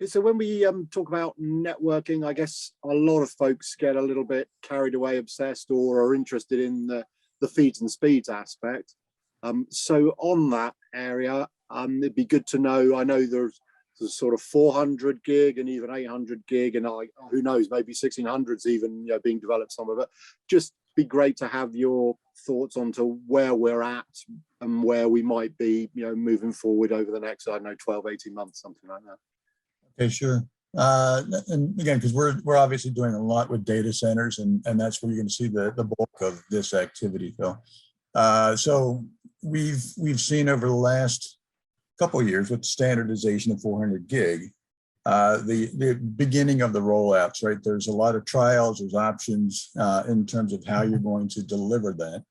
So when we talk about networking, I guess a lot of folks get a little bit carried away, obsessed, or are interested in the feeds and speeds aspect. So on that area, it'd be good to know. I know there's sort of 400 gig and even 800 gig, and who knows, maybe 1600s even being developed some of it. Just be great to have your thoughts onto where we're at and where we might be, moving forward over the next, I don't know, 12, 18 months, something like that. Okay, sure. And again, because we're obviously doing a lot with data centers, and that's where you're going to see the bulk of this activity, Phil. So we've seen over the last couple of years with standardization of 400 gig, the beginning of the rollouts, right? There's a lot of trials, there's options in terms of how you're going to deliver that.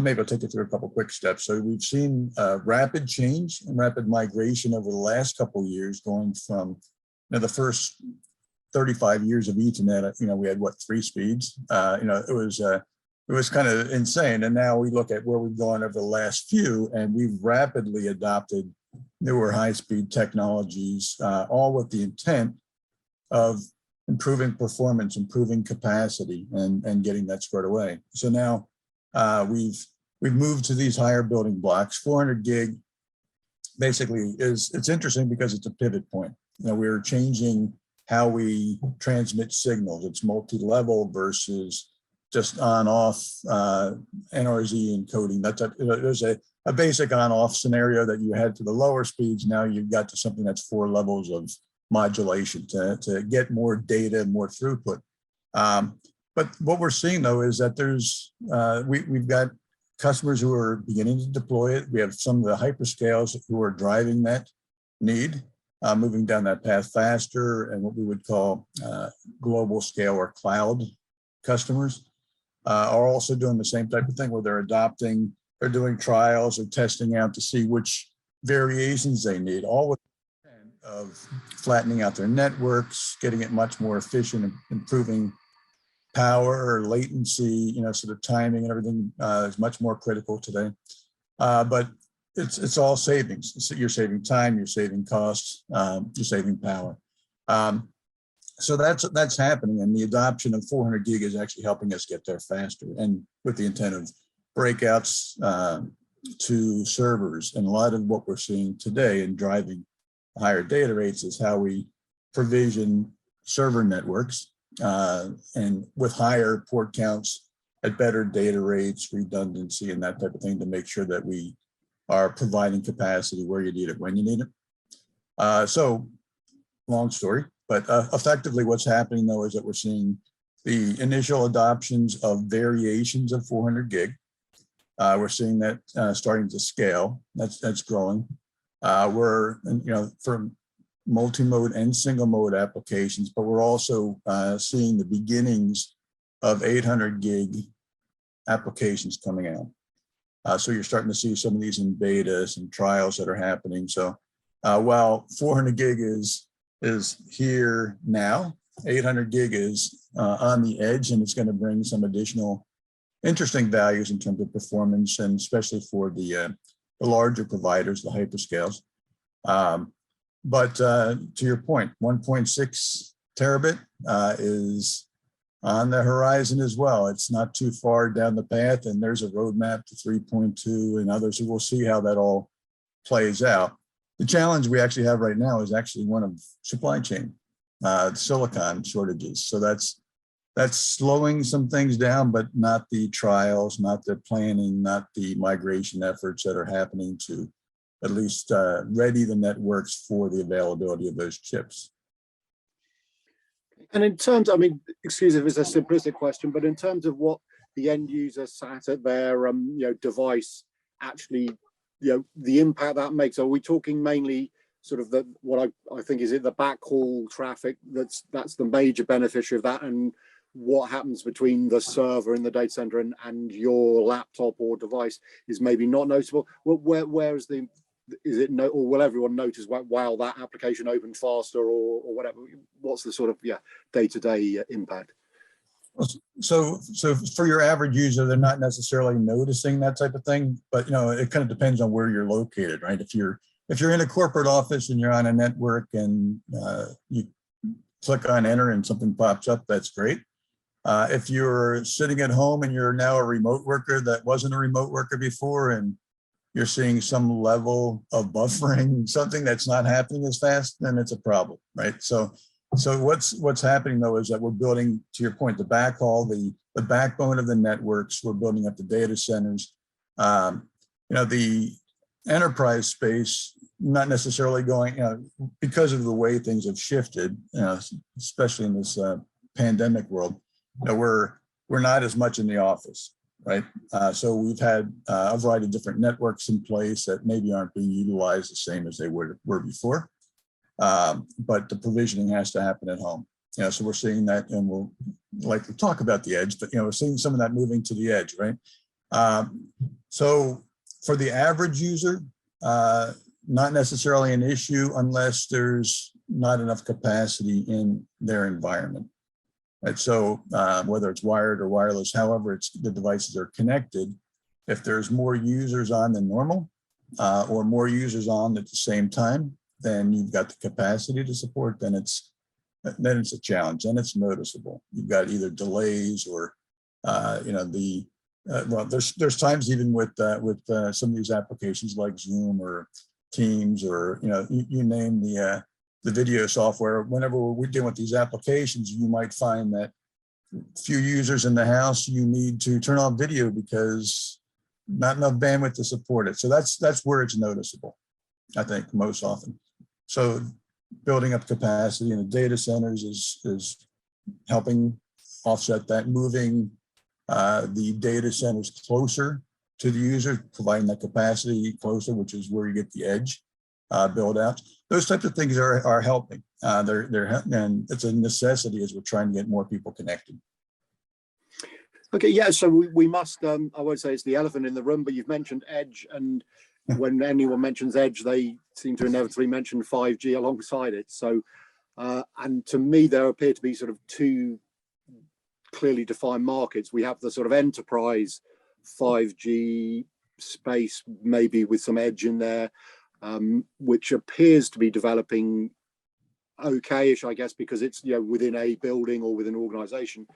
Maybe I'll take you through a couple quick steps. So we've seen rapid change and rapid migration over the last couple of years, going from the first 35 years of Ethernet. We had 3 speeds. It was kind of insane. And now we look at where we've gone over the last few, and we've rapidly adopted newer high-speed technologies, all with the intent of improving performance, improving capacity, and getting that squared away. So now we've moved to these higher building blocks. 400 gig basically it's interesting because it's a pivot point. We're changing how we transmit signals. It's multi-level versus just on-off NRZ encoding. There's a basic on-off scenario that you had to the lower speeds. Now you've got to something that's 4 levels of modulation to get more data, more throughput. But what we're seeing though is that we've got customers who are beginning to deploy it. We have some of the hyperscales who are driving that need, moving down that path faster, and what we would call global scale or cloud customers are also doing the same type of thing, where they're doing trials or testing out to see which variations they need, all with the intent of flattening out their networks, getting it much more efficient, improving power or latency, sort of timing and everything is much more critical today. But it's all savings. So you're saving time, you're saving costs, you're saving power. So that's happening, and the adoption of 400 gig is actually helping us get there faster, and with the intent of breakouts to servers. And a lot of what we're seeing today in driving higher data rates is how we provision server networks and with higher port counts at better data rates, redundancy, and that type of thing, to make sure that we are providing capacity where you need it, when you need it. So long story, but effectively what's happening though is that we're seeing the initial adoptions of variations of 400 gig. We're seeing that starting to scale. That's growing. We're for multi-mode and single mode applications, but we're also seeing the beginnings of 800 gig applications coming out. So you're starting to see some of these in beta, some trials that are happening. So while 400 gig is here now, 800 gig is on the edge, and it's going to bring some additional interesting values in terms of performance, and especially for the larger providers, the hyperscales. But to your point, 1.6 terabit is on the horizon as well. It's not too far down the path, and there's a roadmap to 3.2 and others, so we'll see how that all plays out. The challenge we actually have right now is actually one of supply chain, silicon shortages. So that's slowing some things down, but not the trials, not the planning, not the migration efforts that are happening to at least ready the networks for the availability of those chips. And in terms, I mean, excuse if it's a simplistic question, but in terms of what the end user sat at their device actually, the impact that makes, are we talking mainly sort of what I think is it the backhaul traffic that's the major beneficiary of that, and what happens between the server in the data center and your laptop or device is maybe not noticeable? Well, where is or will everyone notice, wow, that application opened faster or whatever? What's the sort of day-to-day impact? So for your average user, they're not necessarily noticing that type of thing, but it kind of depends on where you're located, right? If you're if you're in a corporate office and you're on a network and you click on enter and something pops up, that's great. If you're sitting at home and you're now a remote worker that wasn't a remote worker before, and you're seeing some level of buffering, something that's not happening as fast, then it's a problem, right? So what's happening though is that we're building, to your point, the backhaul, the backbone of the networks. We're building up the data centers. The enterprise space, not necessarily going, because of the way things have shifted, especially in this pandemic world, we're not as much in the office, right? So we've had a variety of different networks in place that maybe aren't being utilized the same as they were before. But the provisioning has to happen at home. So we're seeing that, and we'll likely talk about the edge, but we're seeing some of that moving to the edge, right? So for the average user, not necessarily an issue unless there's not enough capacity in their environment. Right, so whether it's wired or wireless, however the devices are connected, if there's more users on than normal, or more users on at the same time, then you've got the capacity to support, then it's a challenge, and it's noticeable. You've got either delays or well, there's times even with some of these applications like Zoom or Teams or you name the video software. Whenever we're dealing with these applications, you might find that few users in the house, you need to turn off video because not enough bandwidth to support it. So that's where it's noticeable, I think, most often. So building up capacity in the data centers is helping offset that, moving the data centers closer to the user, providing that capacity closer, which is where you get the edge build out. Those types of things are helping. And it's a necessity as we're trying to get more people connected. Okay, yeah, so we must, I won't say it's the elephant in the room, but you've mentioned edge, and when anyone mentions edge, they seem to inevitably mention 5G alongside it. So, and to me, there appear to be sort of two clearly defined markets. We have the sort of enterprise 5G space, maybe with some edge in there, which appears to be developing okay-ish, I guess, because it's within a building or within an organization.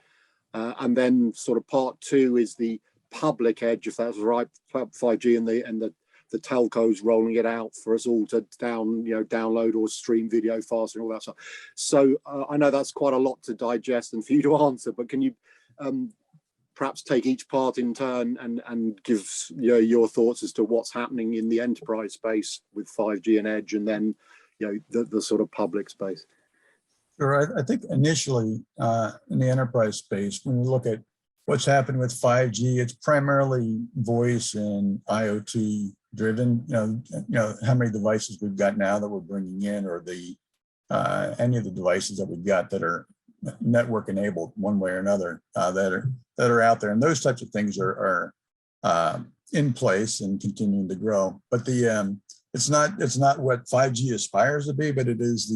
And then sort of part two is the public edge, if that's right, 5G and the telcos rolling it out for us all to download or stream video faster and all that stuff. So I know that's quite a lot to digest and for you to answer, but can you perhaps take each part in turn and give your thoughts as to what's happening in the enterprise space with 5G and edge, and then the sort of public space? Sure. I think initially in the enterprise space, when we look at what's happened with 5G, it's primarily voice and IoT driven. How many devices we've got now that we're bringing in, or any of the devices that we've got that are network enabled one way or another, that are out there, and those types of things are in place and continuing to grow. But it's not what 5G aspires to be, but it is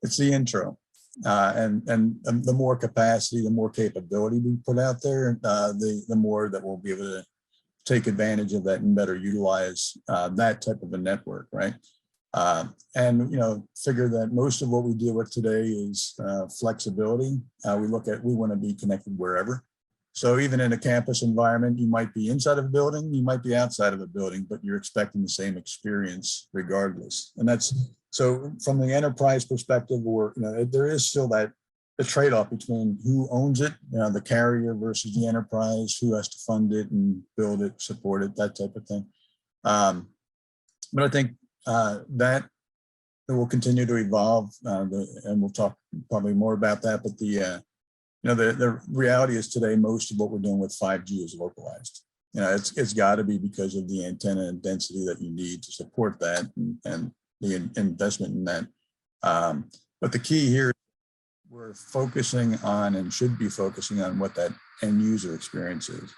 it's the intro, and the more capacity, the more capability we put out there, the more that we'll be able to take advantage of that and better utilize that type of a network, right? And figure that most of what we deal with today is flexibility. We want to be connected wherever. So even in a campus environment, you might be inside of a building, you might be outside of a building, but you're expecting the same experience regardless. And that's so from the enterprise perspective, or there is still the trade-off between who owns it, the carrier versus the enterprise, who has to fund it and build it, support it, that type of thing. But I think that it will continue to evolve, and we'll talk probably more about that. But the reality is today, most of what we're doing with 5G is localized. It's got to be because of the antenna and density that you need to support that, and the investment in that. But the key here, we're focusing on and should be focusing on what that end user experience is.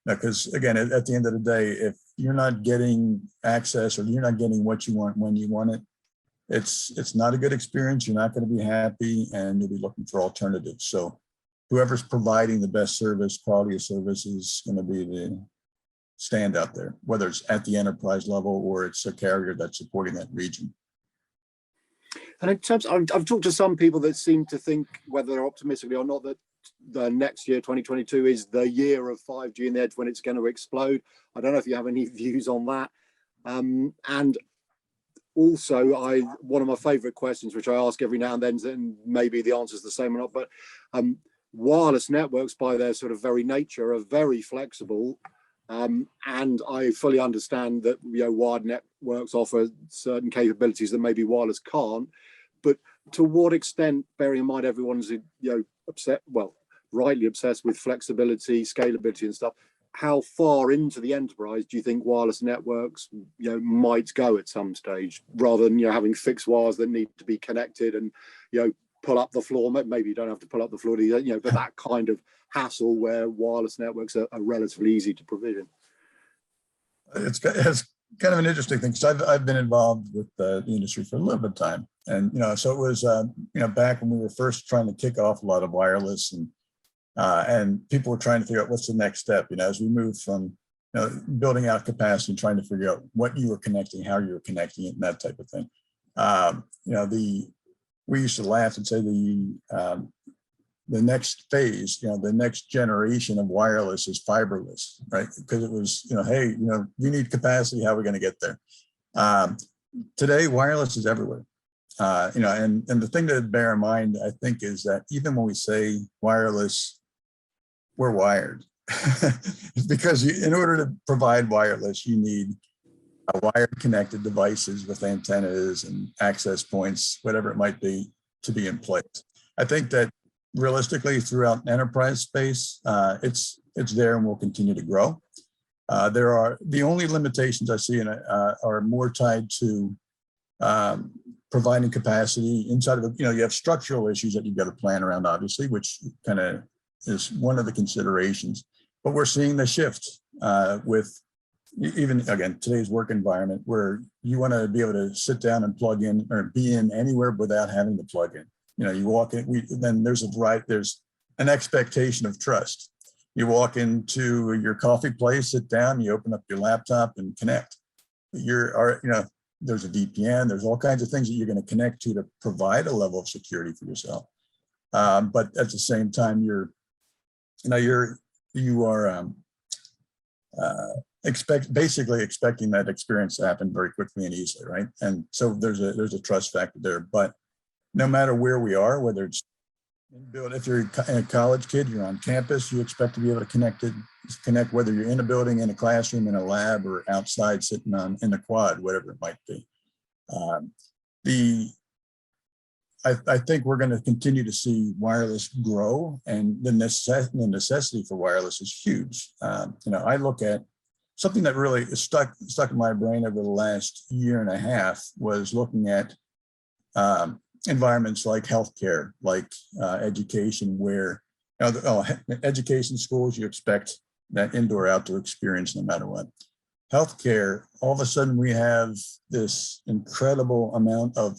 Because again, at the end of the day, if you're not getting access or you're not getting what you want when you want it, it's not a good experience. You're not going to be happy, and you'll be looking for alternatives. So whoever's providing the best service, quality of service, is going to be stand out there, whether it's at the enterprise level or it's a carrier that's supporting that region. And in terms, I've talked to some people that seem to think, whether they're optimistically or not, that the next year, 2022, is the year of 5G in the edge when it's going to explode. I don't know if you have any views on that. And also, one of my favorite questions, which I ask every now and then, and maybe the answer is the same or not, but wireless networks by their sort of very nature are very flexible. And I fully understand that, you know, wired networks offer certain capabilities that maybe wireless can't. But to what extent, bearing in mind everyone's, you know, rightly obsessed with flexibility, scalability and stuff, how far into the enterprise do you think wireless networks, you know, might go at some stage, rather than, you know, having fixed wires that need to be connected and, you know, pull up the floor? Maybe you don't have to pull up the floor, you know, but that kind of hassle where wireless networks are relatively easy to provision. It's kind of an interesting thing, because I've been involved with the industry for a little bit of time, and you know, so it was you know, back when we were first trying to kick off a lot of wireless, and people were trying to figure out what's the next step. You know, as we moved from, you know, building out capacity and trying to figure out what you were connecting, how you were connecting it, and that type of thing. You know, we used to laugh and say the next phase, you know, the next generation of wireless is fiberless, right? Because it was, you know, hey, you know, you need capacity, how are we going to get there? Today, wireless is everywhere. You know, and the thing to bear in mind, I think, is that even when we say wireless, we're wired. Because in order to provide wireless, you need wired connected devices with antennas and access points, whatever it might be, to be in place. I think that realistically throughout enterprise space, it's there and will continue to grow. The only limitations I see in it are more tied to providing capacity inside of you know, you have structural issues that you've got to plan around, obviously, which kind of is one of the considerations. But we're seeing the shift with even, again, today's work environment, where you want to be able to sit down and plug in or be in anywhere without having to plug in. You know, you walk in, then there's an expectation of trust. You walk into your coffee place, sit down, you open up your laptop and connect. You know, there's a VPN, there's all kinds of things that you're going to connect to provide a level of security for yourself. But at the same time, you are basically expecting that experience to happen very quickly and easily, right? And so there's a trust factor there. But no matter where we are, whether it's if you're a college kid, you're on campus, you expect to be able to connect whether you're in a building, in a classroom, in a lab, or outside sitting in a quad, whatever it might be. I think we're going to continue to see wireless grow, and the necessity for wireless is huge. You know, I look at something that really is stuck in my brain over the last year and a half, was looking at environments like healthcare, like education, where, you know, education schools, you expect that indoor-outdoor experience no matter what. Healthcare, all of a sudden we have this incredible amount of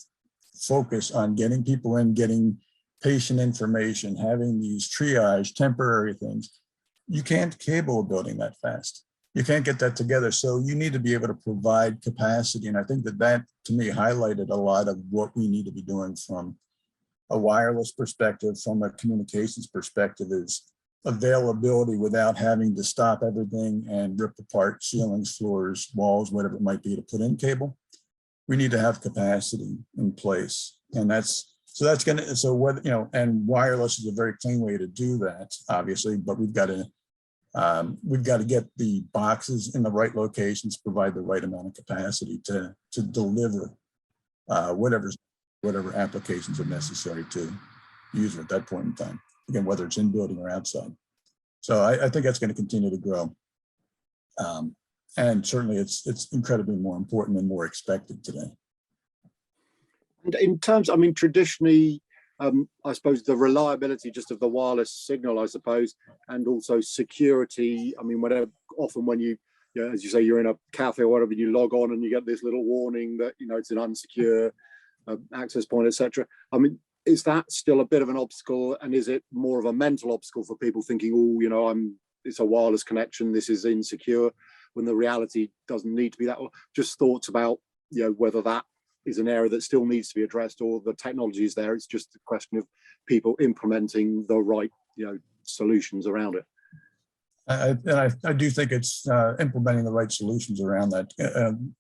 focus on getting people in, getting patient information, having these triage, temporary things. You can't cable a building that fast. You can't get that together. So you need to be able to provide capacity. And I think that to me highlighted a lot of what we need to be doing from a wireless perspective, from a communications perspective, is availability without having to stop everything and rip apart ceilings, floors, walls, whatever it might be to put in cable. We need to have capacity in place. And what, you know, and wireless is a very clean way to do that, obviously, but we've got to get the boxes in the right locations, provide the right amount of capacity to deliver whatever applications are necessary to use at that point in time. Again, whether it's in building or outside. So I think that's going to continue to grow. And certainly it's incredibly more important and more expected today. And in terms, I mean, traditionally, I suppose the reliability just of the wireless signal, I suppose, and also security. I mean, often when you know, as you say, you're in a cafe or whatever, you log on and you get this little warning that, you know, it's an unsecure access point, etc. I mean, is that still a bit of an obstacle, and is it more of a mental obstacle for people thinking, oh, you know, it's a wireless connection, this is insecure? when the reality doesn't need to be that. Or just thoughts about, you know, whether that is an area that still needs to be addressed, or the technology is there. It's just a question of people implementing the right, you know, solutions around it. I do think it's implementing the right solutions around that.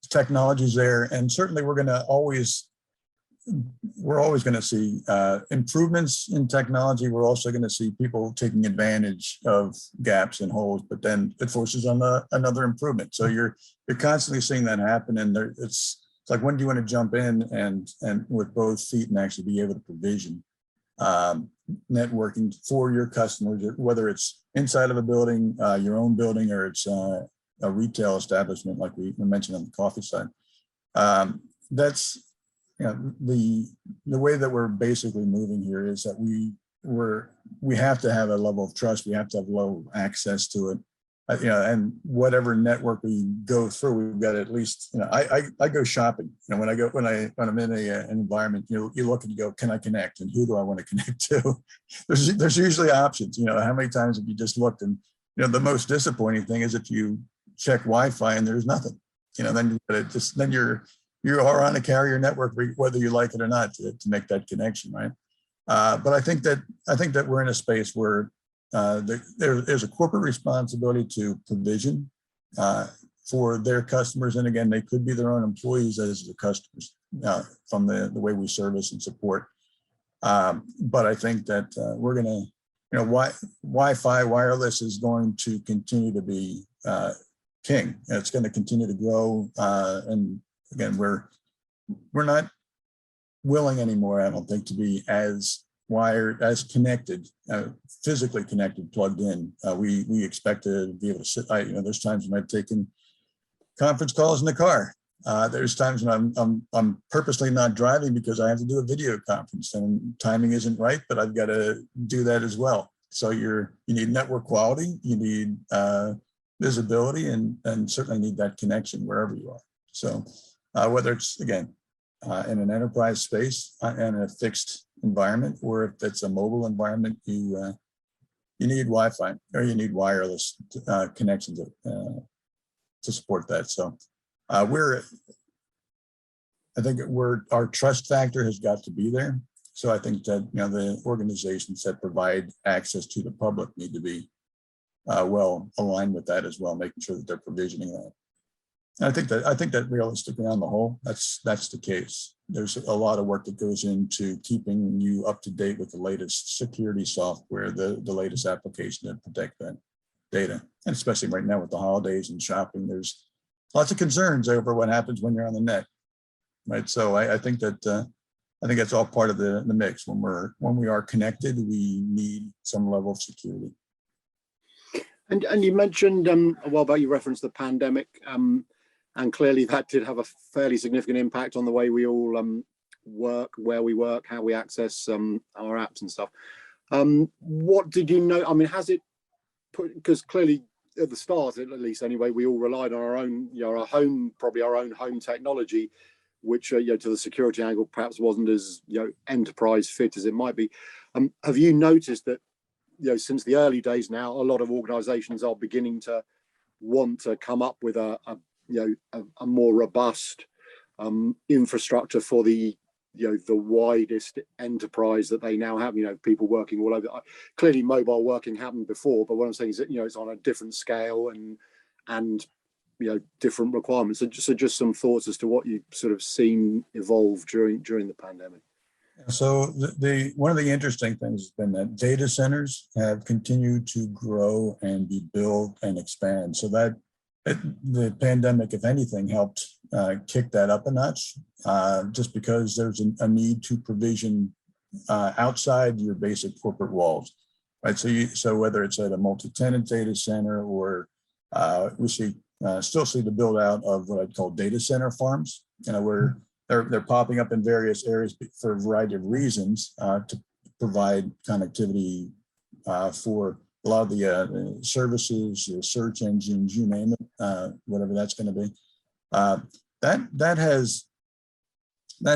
Technology's there, and certainly we're always going to see improvements in technology. We're also going to see people taking advantage of gaps and holes, but then it forces on another improvement. So you're constantly seeing that happen, and it's like, when do you want to jump in and with both feet and actually be able to provision networking for your customers, whether it's inside of a building, your own building, or it's a retail establishment like we mentioned on the coffee side. That's, you know, the way that we're basically moving here is that we have to have a level of trust. We have to have low access to it. You know, and whatever network we go through, we've got at least, you know, I go shopping. You know, when I'm in an environment, you look and you go, can I connect, and who do I want to connect to? There's usually options. You know, how many times have you just looked, and, you know, the most disappointing thing is if you check Wi-Fi and there's nothing. You know, then you are on a carrier network, whether you like it or not, to make that connection, right? But I think that we're in a space where there's a corporate responsibility to provision for their customers, and again, they could be their own employees as the customers from the way we service and support. But I think that we're going to, you know, Wi-Fi wireless is going to continue to be king. It's going to continue to grow, and again, we're not willing anymore, I don't think, to be as wired, as connected, physically connected, plugged in. We expect to be able to sit. You know, there's times when I've taken conference calls in the car. There's times when I'm purposely not driving because I have to do a video conference and timing isn't right, but I've got to do that as well. So you need network quality, you need visibility, and certainly need that connection wherever you are. So whether it's, again, in an enterprise space and a fixed environment, or if it's a mobile environment, you need Wi-Fi or you need wireless connections to support that. So I think our trust factor has got to be there. So I think that, you know, the organizations that provide access to the public need to be well aligned with that as well, making sure that they're provisioning that. I think that realistically, on the whole, that's the case. There's a lot of work that goes into keeping you up to date with the latest security software, the latest application to protect that data. And especially right now with the holidays and shopping, there's lots of concerns over what happens when you're on the net, right? So I think that's all part of the mix. When we are connected, we need some level of security. And you mentioned a while back, you referenced the pandemic. And clearly that did have a fairly significant impact on the way we all work, where we work, how we access our apps and stuff. What did you know? I mean, has it put, because clearly at the start, at least anyway, we all relied on our own, you know, probably our own home technology, which, you know, to the security angle, perhaps wasn't as, you know, enterprise fit as it might be. Have you noticed that, you know, since the early days now, a lot of organizations are beginning to want to come up with a more robust infrastructure for the, you know, the widest enterprise that they now have? You know, people working all over. Clearly mobile working happened before, but what I'm saying is that, you know, it's on a different scale and you know, different requirements. So just some thoughts as to what you've sort of seen evolve during the pandemic. So one of the interesting things has been that data centers have continued to grow and be built and expand. So that the pandemic, if anything, helped kick that up a notch, just because there's a need to provision outside your basic corporate walls, right? So whether it's at a multi-tenant data center, or we still see the build out of what I'd call data center farms, you know, where they're popping up in various areas for a variety of reasons to provide connectivity for a lot of the services, search engines, you name it, whatever that's going to be. That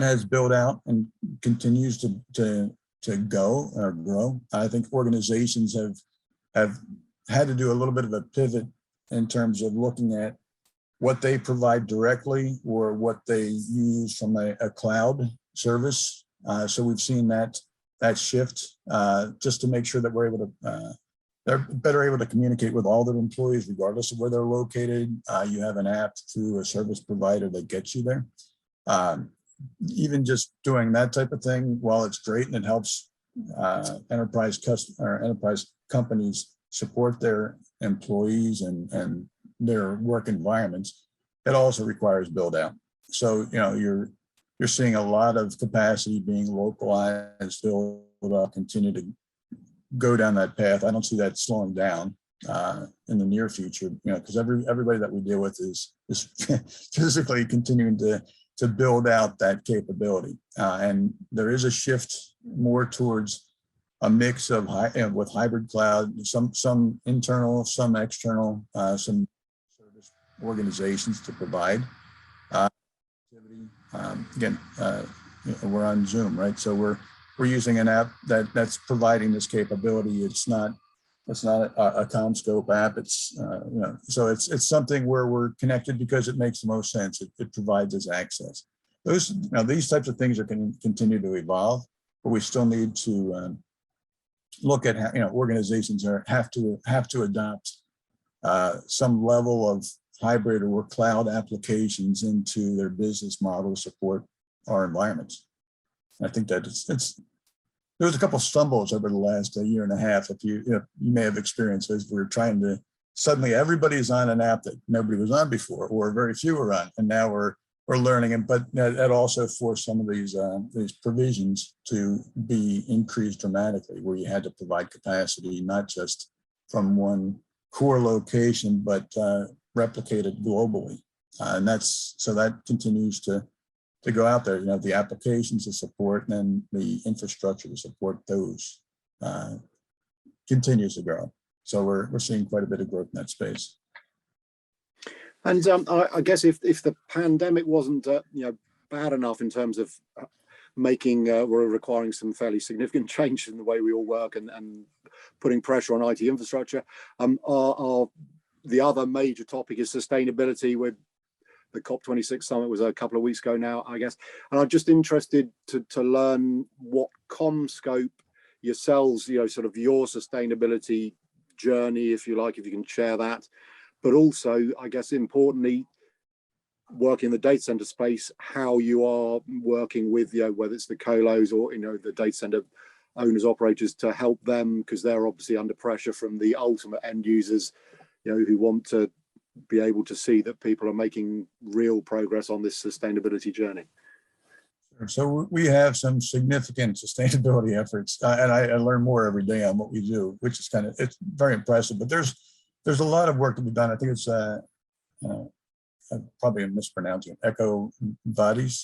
has built out and continues to go or grow. I think organizations have had to do a little bit of a pivot in terms of looking at what they provide directly or what they use from a cloud service. So we've seen that shift just to make sure that we're able to, they're better able to communicate with all their employees, regardless of where they're located. You have an app through a service provider that gets you there. Even just doing that type of thing, while it's great and it helps enterprise companies support their employees and their work environments, it also requires build out. So, you know, you're seeing a lot of capacity being localized, build up, continue to go down that path. I don't see that slowing down in the near future, you know, because everybody that we deal with is physically continuing to build out that capability. And there is a shift more towards a mix of with hybrid cloud, some internal, some external, some service organizations to provide activity. Again, we're on Zoom, right? So we're using an app that's providing this capability. It's not a Commscope app. It's you know, so it's something where we're connected because it makes the most sense. It provides us access. These types of things are going to continue to evolve, but we still need to look at how, you know, organizations have to adopt some level of hybrid or cloud applications into their business model to support our environments. I think that there was a couple of stumbles over the last year and a half that you may have experienced as we're trying to, suddenly everybody's on an app that nobody was on before, or very few were on, and now we're learning it. But that also forced some of these provisions to be increased dramatically, where you had to provide capacity, not just from one core location, but replicated globally. And that continues to go out there, you know, the applications to support and then the infrastructure to support those continues to grow. So we're seeing quite a bit of growth in that space. And I guess if the pandemic wasn't bad enough in terms of making we're requiring some fairly significant change in the way we all work and putting pressure on IT infrastructure, the other major topic is sustainability. With the COP26 summit was a couple of weeks ago now, I guess. And I'm just interested to learn what Commscope yourselves, you know, sort of your sustainability journey, if you like, if you can share that. But also, I guess, importantly, working in the data center space, how you are working with, you know, whether it's the colos or, you know, the data center owners, operators, to help them, because they're obviously under pressure from the ultimate end users, you know, who want to be able to see that people are making real progress on this sustainability journey. So we have some significant sustainability efforts, and I learn more every day on what we do, which is it's very impressive. But there's a lot of work to be done. I think it's I'm probably mispronouncing it, EcoVadis.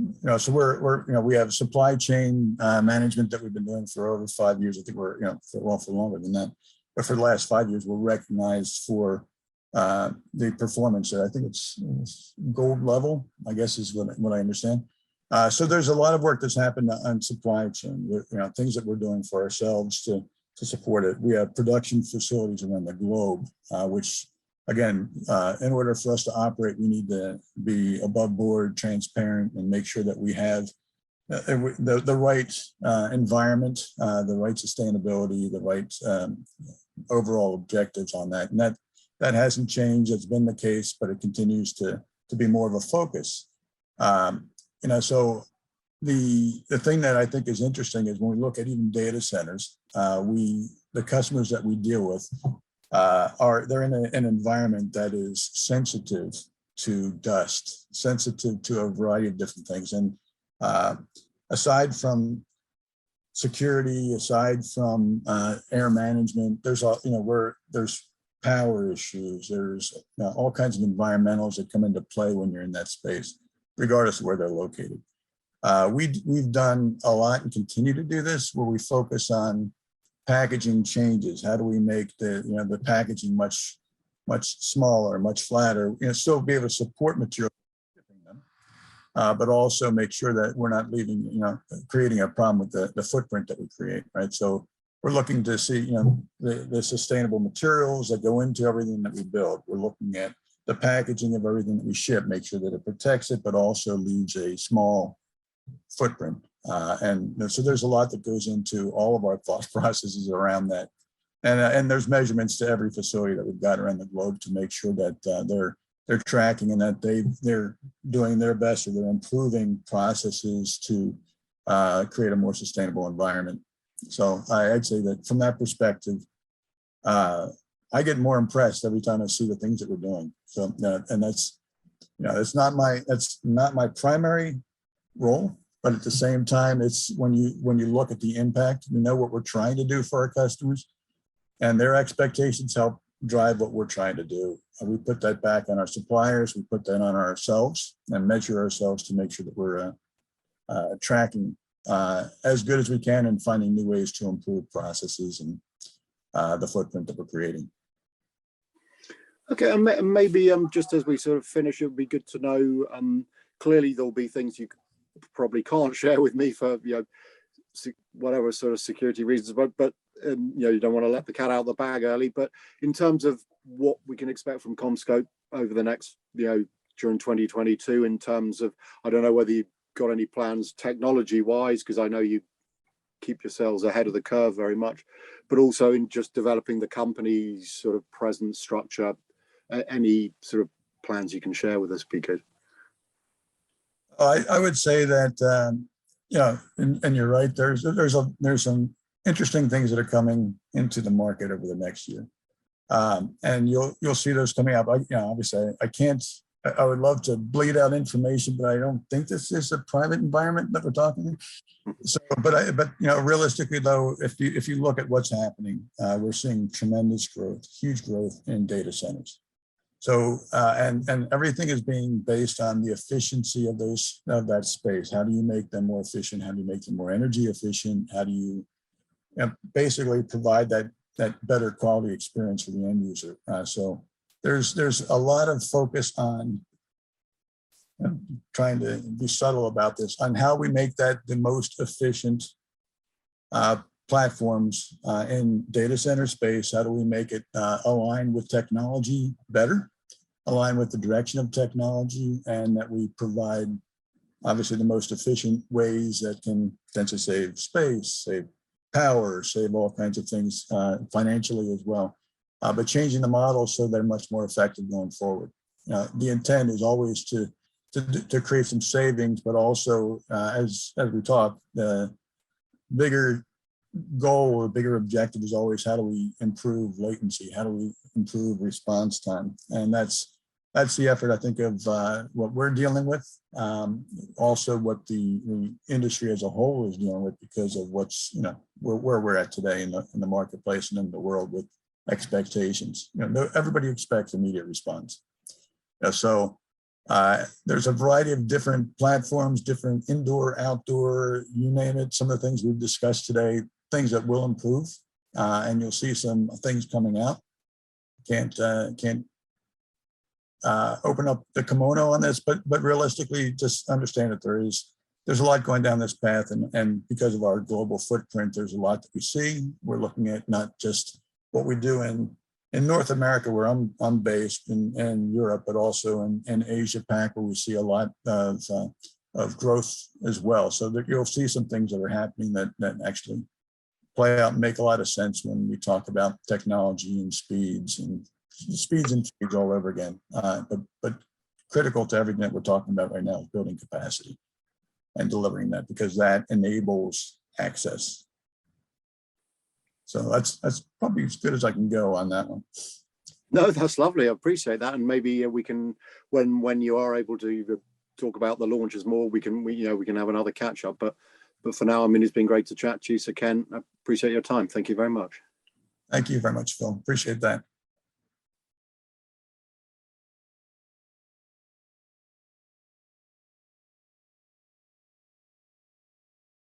You know, so we have supply chain management that we've been doing for over 5 years. I think we're, you know, for longer than that. But for the last 5 years, we're recognized for the performance. I think it's gold level, I guess, is what I understand. So there's a lot of work that's happened on supply chain. You know, things that we're doing for ourselves to support it. We have production facilities around the globe, which, again, in order for us to operate, we need to be above board, transparent, and make sure that we have the right environment, the right sustainability, the right overall objectives on that. And that hasn't changed. It's been the case, but it continues to be more of a focus. You know, so the thing that I think is interesting is when we look at even data centers, the customers that we deal with they're in an environment that is sensitive to dust, sensitive to a variety of different things. And aside from security, aside from air management, there's power issues, there's all kinds of environmentals that come into play when you're in that space, regardless of where they're located. We've done a lot and continue to do this, where we focus on packaging changes. How do we make the packaging much smaller, much flatter, still be able to support material, but also make sure that we're not creating a problem with the footprint that we create, right? So we're looking to see, the sustainable materials that go into everything that we build. We're looking at the packaging of everything that we ship, make sure that it protects it, but also leaves a small footprint. So there's a lot that goes into all of our thought processes around that. And there's measurements to every facility that we've got around the globe to make sure that they're tracking and that they're doing their best, or they're improving processes to create a more sustainable environment. So I'd say that from that perspective, I get more impressed every time I see the things that we're doing. So, and that's not my primary role, but at the same time, it's when you look at the impact, we know what we're trying to do for our customers, and their expectations help drive what we're trying to do. And we put that back on our suppliers, we put that on ourselves, and measure ourselves to make sure that we're tracking as good as we can and finding new ways to improve processes and the footprint that we're creating. Okay, and maybe just as we sort of finish, it would be good to know, clearly there'll be things you probably can't share with me for whatever sort of security reasons, but you don't want to let the cat out of the bag early. But in terms of what we can expect from Commscope over the next, during 2022, in terms of, I don't know whether you've got any plans technology wise, because I know you keep yourselves ahead of the curve very much, but also in just developing the company's sort of presence, structure, any sort of plans you can share with us, be good. I would say that and you're right. There's some interesting things that are coming into the market over the next year, and you'll see those coming up. Obviously, I would love to bleed out information, but I don't think this is a private environment that we're talking. So, but realistically though, if you look at what's happening, we're seeing tremendous growth, huge growth in data centers. So, and everything is being based on the efficiency of that space. How do you make them more efficient? How do you make them more energy efficient? How do you basically provide that better quality experience for the end user? So there's a lot of focus on trying to be subtle about this, on how we make that the most efficient platforms in data center space. How do we make it align with technology better, align with the direction of technology, and that we provide obviously the most efficient ways that can potentially save space, save power, save all kinds of things financially as well. But changing the model so they're much more effective going forward. The intent is always to create some savings, but also as we talk, the bigger goal or bigger objective is always, how do we improve latency? How do we improve response time? And that's the effort, I think, of what we're dealing with. Also what the industry as a whole is dealing with, because of what's, where we're at today in the marketplace and in the world with expectations. Everybody expects immediate response. So there's a variety of different platforms, different indoor, outdoor, you name it. Some of the things we've discussed today, things that will improve, and you'll see some things coming out. Can't open up the kimono on this, but realistically, just understand that there's a lot going down this path, and because of our global footprint, there's a lot that we see. We're looking at not just what we do in North America, where I'm based, in Europe, but also in Asia Pac, where we see a lot of growth as well. So that you'll see some things that are happening that actually play out and make a lot of sense when we talk about technology and speeds all over again. But critical to everything that we're talking about right now is building capacity and delivering that, because that enables access. So that's probably as good as I can go on that one. No, that's lovely. I appreciate that. And maybe we can, when you are able to talk about the launches more, we can have another catch up. But for now, it's been great to chat to you. So Ken, I appreciate your time. Thank you very much. Thank you very much, Phil. Appreciate that.